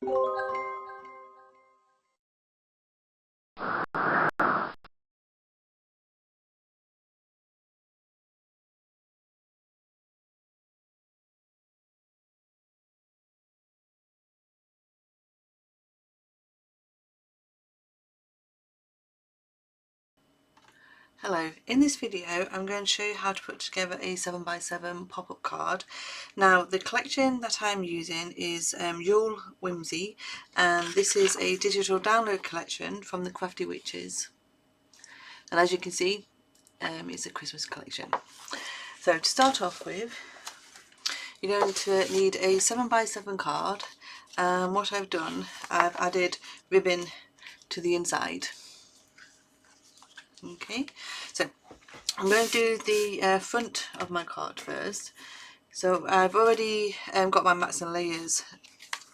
Hello, in this video I'm going to show you how to put together a 7x7 pop-up card. Now the collection that I'm using is Yule Whimsy, and this is a digital download collection from the Crafty Witches, and as you can see it's a Christmas collection. So to start off with, you're going to need a 7x7 card, and what I've done, I've added ribbon to the inside. Okay, so I'm going to do the front of my card first. So I've already got my mats and layers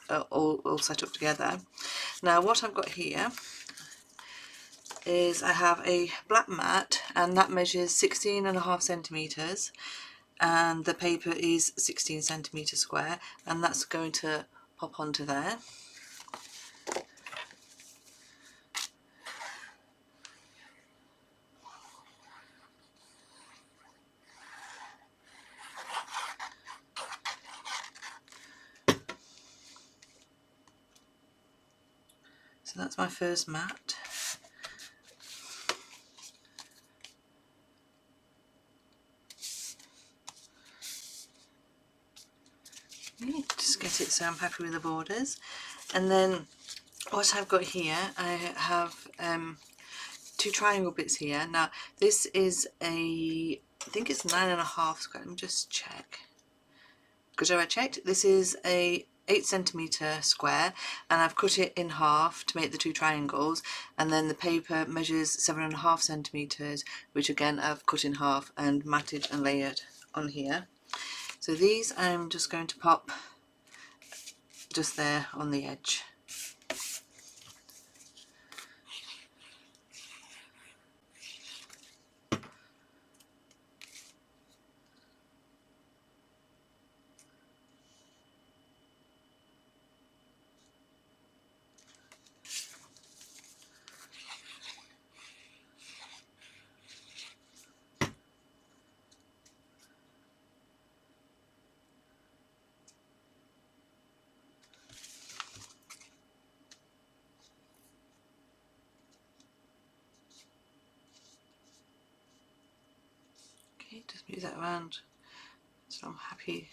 all set up together. Now what I've got here is I have a black mat, and that measures 16.5 centimetres, and the paper is 16 centimetres square, and that's going to pop onto there. So that's my first mat. Just get it so I'm happy with the borders. And then what I've got here, I have two triangle bits here. Now this is I think it's 9.5 square. Let me just check, because I checked. This is a 8 centimetre square, and I've cut it in half to make the two triangles, and then the paper measures 7.5 centimetres, which again I've cut in half and matted and layered on here. So these I'm just going to pop just there on the edge. Okay, just move that around so I'm happy.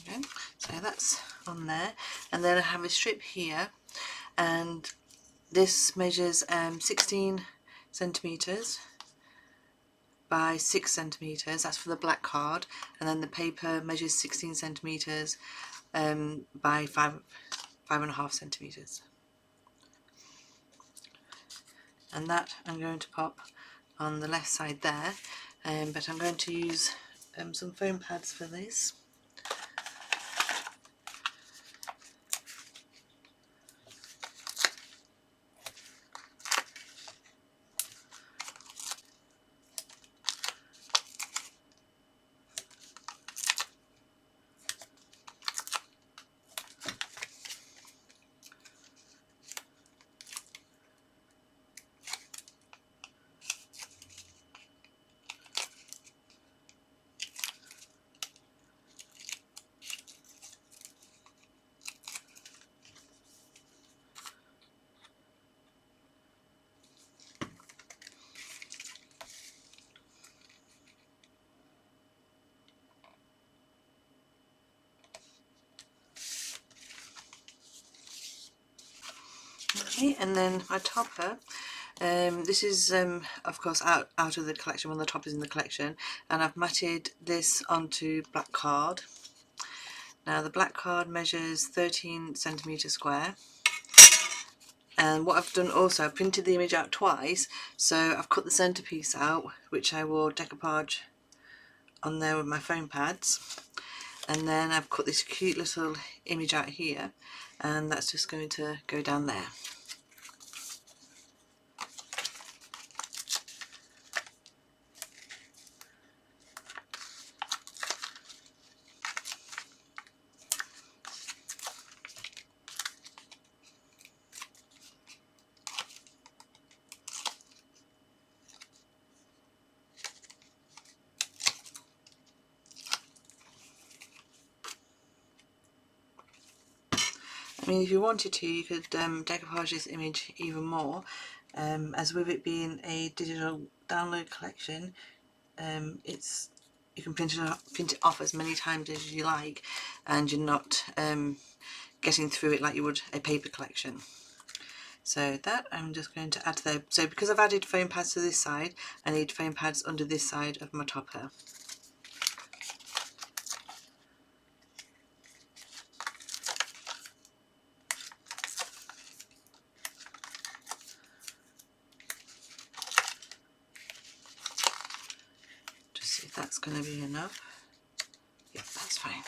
There you go. So that's on there, and then I have a strip here, and this measures 16 centimetres by 6 centimetres. That's for the black card, and then the paper measures 16 centimetres by 5.5 centimetres. And that I'm going to pop on the left side there, but I'm going to use some foam pads for this. Okay, and then my topper, this is of course out of the collection, one of the toppers in the collection, and I've matted this onto black card. Now the black card measures 13 centimetres square, and what I've done also, I've printed the image out twice, so I've cut the centrepiece out, which I will decoupage on there with my foam pads, and then I've cut this cute little image out here, and that's just going to go down there. mean, if you wanted to, you could decoupage this image even more, as with it being a digital download collection, you can print it off as many times as you like, and you're not getting through it like you would a paper collection. So that I'm just going to add there. So because I've added foam pads to this side, I need foam pads under this side of my topper. Just see if that's going to be enough. Yep, that's fine.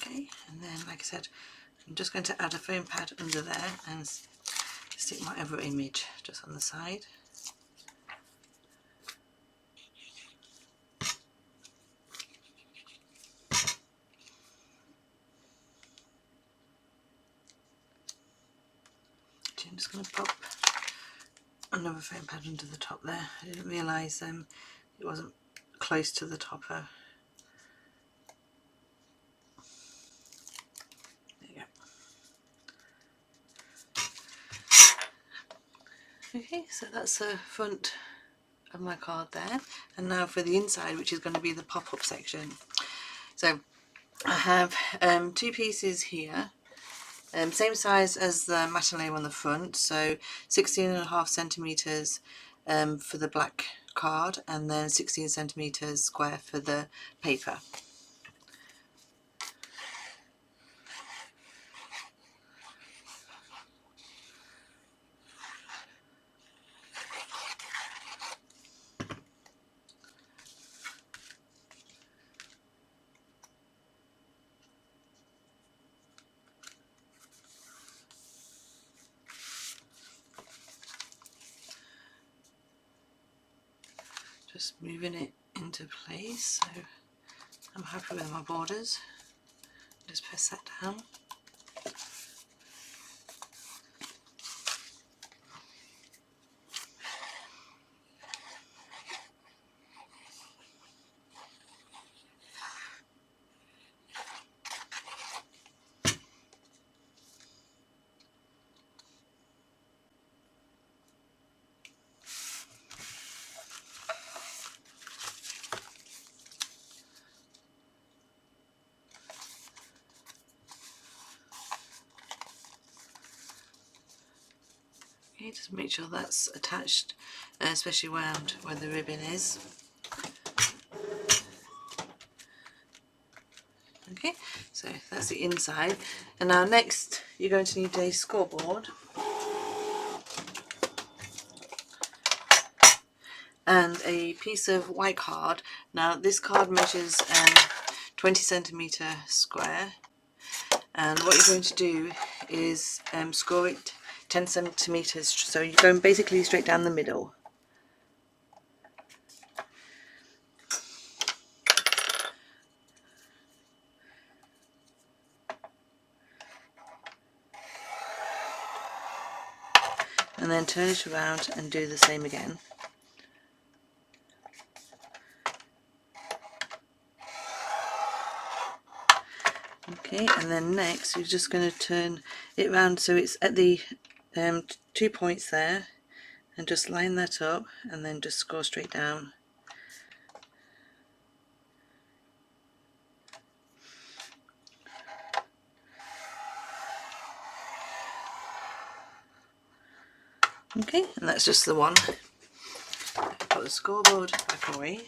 Okay, and then like I said, I'm just going to add a foam pad under there and stick my other image just on the side. I'm just going to pop another foam pad under the top there. I didn't realise it wasn't close to the topper. There you go. Okay, so that's the front of my card there, and now for the inside, which is going to be the pop-up section. So I have two pieces here, same size as the matinee on the front, so 16.5 centimeters for the black card, and then 16 centimeters square for the paper. Just moving it into place, so I'm happy with my borders. Just press that down. Okay, just make sure that's attached, especially around where the ribbon is. Okay, so that's the inside, and now next you're going to need a scoreboard and a piece of white card. Now this card measures 20 centimeter square, and what you're going to do is score it 10 centimeters, so you're going basically straight down the middle. And then turn it around and do the same again. Okay, and then next you're just going to turn it round so it's at the 2 points there, and just line that up and then just score straight down. Okay, and that's just the one. Put the scoreboard back away.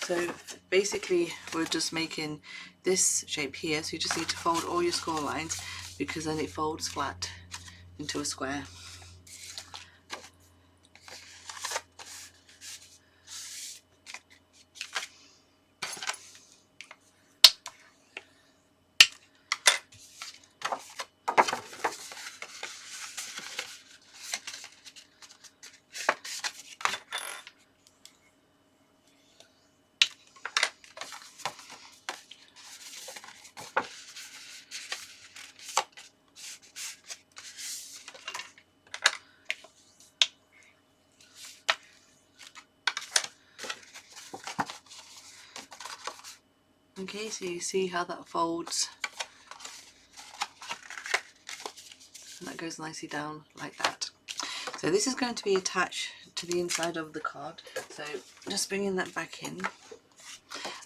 So basically we're just making this shape here, so you just need to fold all your score lines, because then it folds flat into a square. Okay, so you see how that folds, and that goes nicely down like that. So this is going to be attached to the inside of the card, so just bringing that back in.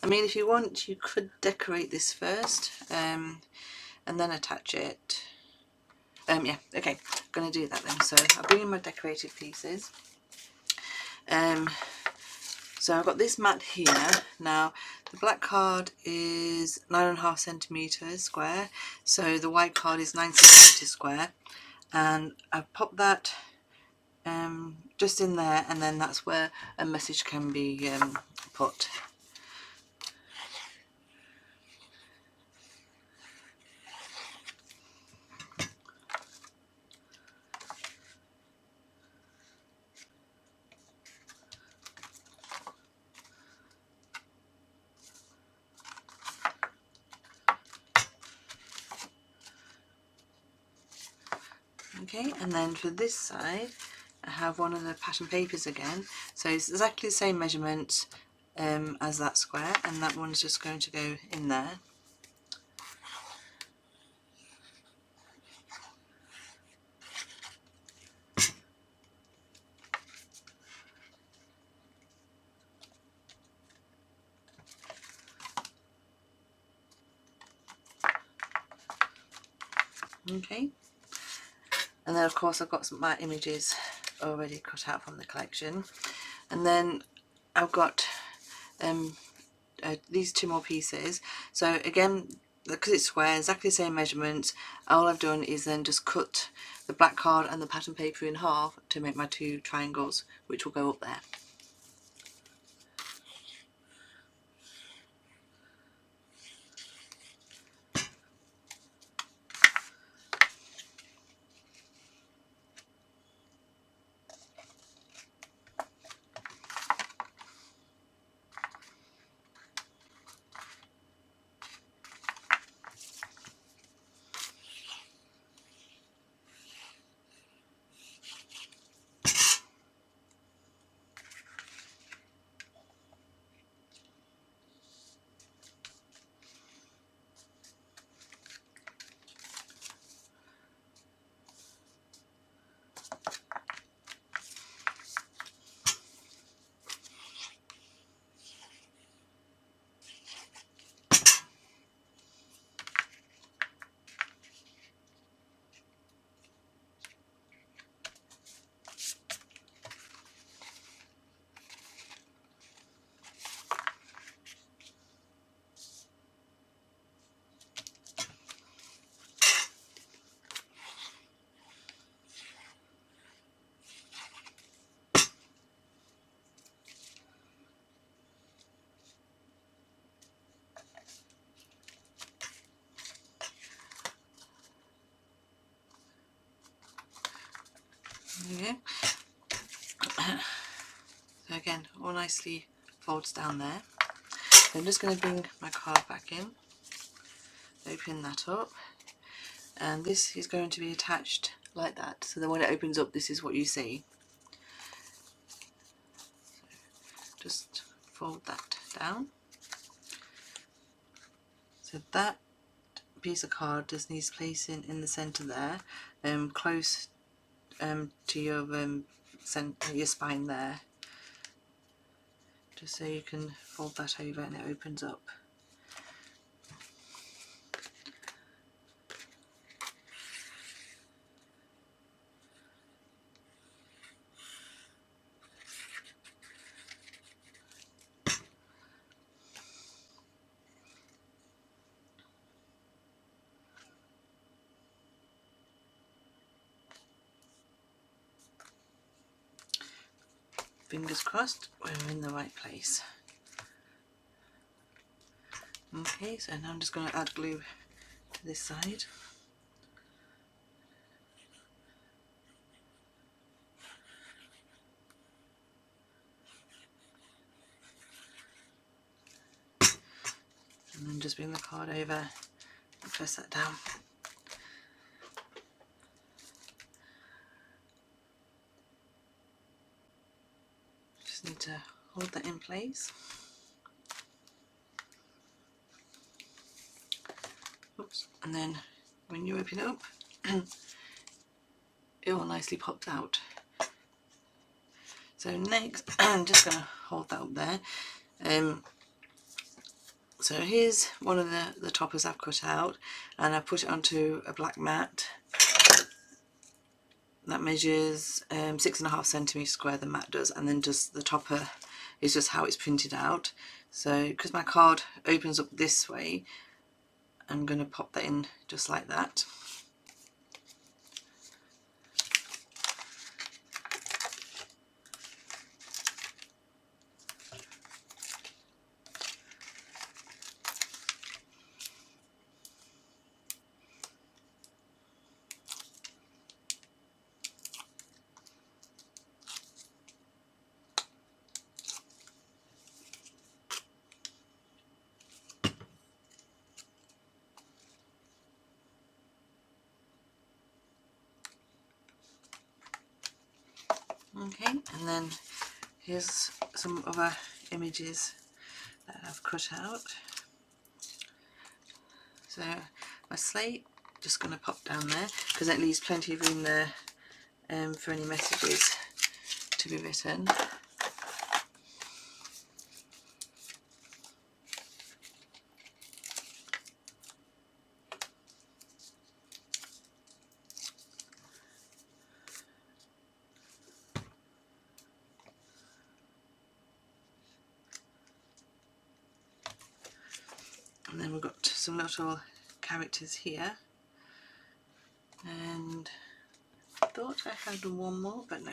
I mean, if you want, you could decorate this first and then attach it. Yeah, okay, I'm going to do that then. So I'll bring in my decorated pieces. So I've got this mat here. Now the black card is 9.5 centimeters square, so the white card is 9 centimeters square, and I've popped that just in there, and then that's where a message can be put. Okay, and then for this side I have one of the pattern papers again, so it's exactly the same measurements as that square, and that one's just going to go in there. Okay, and then of course I've got my images already cut out from the collection, and then I've got these two more pieces. So again, because it's square, exactly the same measurements, all I've done is then just cut the black card and the pattern paper in half to make my two triangles, which will go up there. Okay. So again, all nicely folds down there. So I'm just going to bring my card back in, open that up, and this is going to be attached like that, so then when it opens up, this is what you see. Just fold that down. So that piece of card just needs placing in the centre there, close to your spine there, just so you can fold that over and it opens up. Fingers crossed we're in the right place. Okay, so now I'm just going to add glue to this side. And then just bring the card over and press that down. Just need to hold that in place. Oops. And then when you open it up, it all nicely pops out. So next, I'm just going to hold that up there. So here's one of the toppers I've cut out, and I put it onto a black mat that measures 6.5 centimeters square, the mat does, and then just the topper is just how it's printed out. So because my card opens up this way, I'm going to pop that in just like that. Okay, and then here's some other images that I've cut out. So my slate, just going to pop down there because that leaves plenty of room there for any messages to be written. And then we've got some little characters here, and I thought I had one more, but no.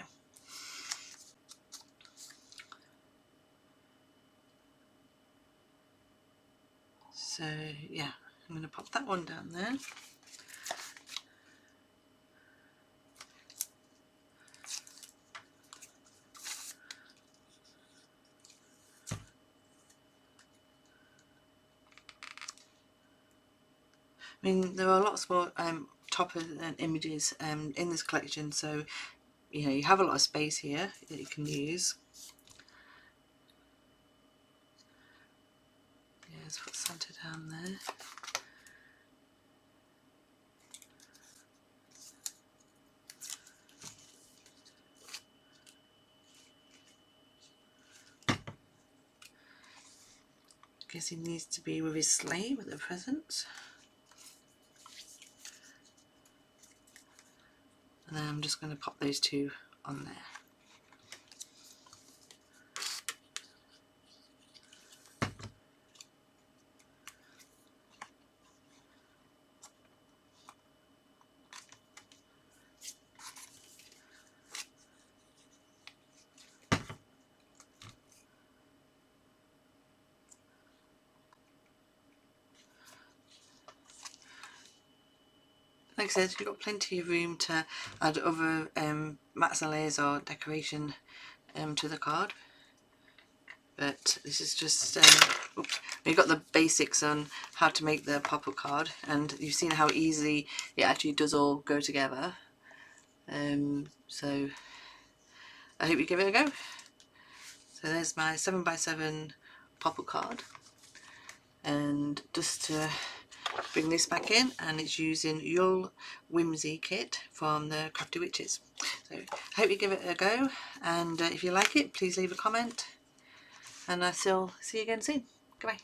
So yeah, I'm going to pop that one down there. I mean, there are lots more toppers and images in this collection, so you know you have a lot of space here that you can use. Yeah, let's put Santa down there. Guess he needs to be with his sleigh with the presents. And then I'm just going to pop those two on there. Like I said, you've got plenty of room to add other mats and layers or decoration to the card. But this is just, we've got the basics on how to make the pop-up card, and you've seen how easily it actually does all go together. So I hope you give it a go. So there's my 7x7 pop-up card, and just to bring this back in, and it's using Yule Whimsy kit from the Crafty Witches. So I hope you give it a go, and if you like it, please leave a comment, and I'll see you again soon. Goodbye.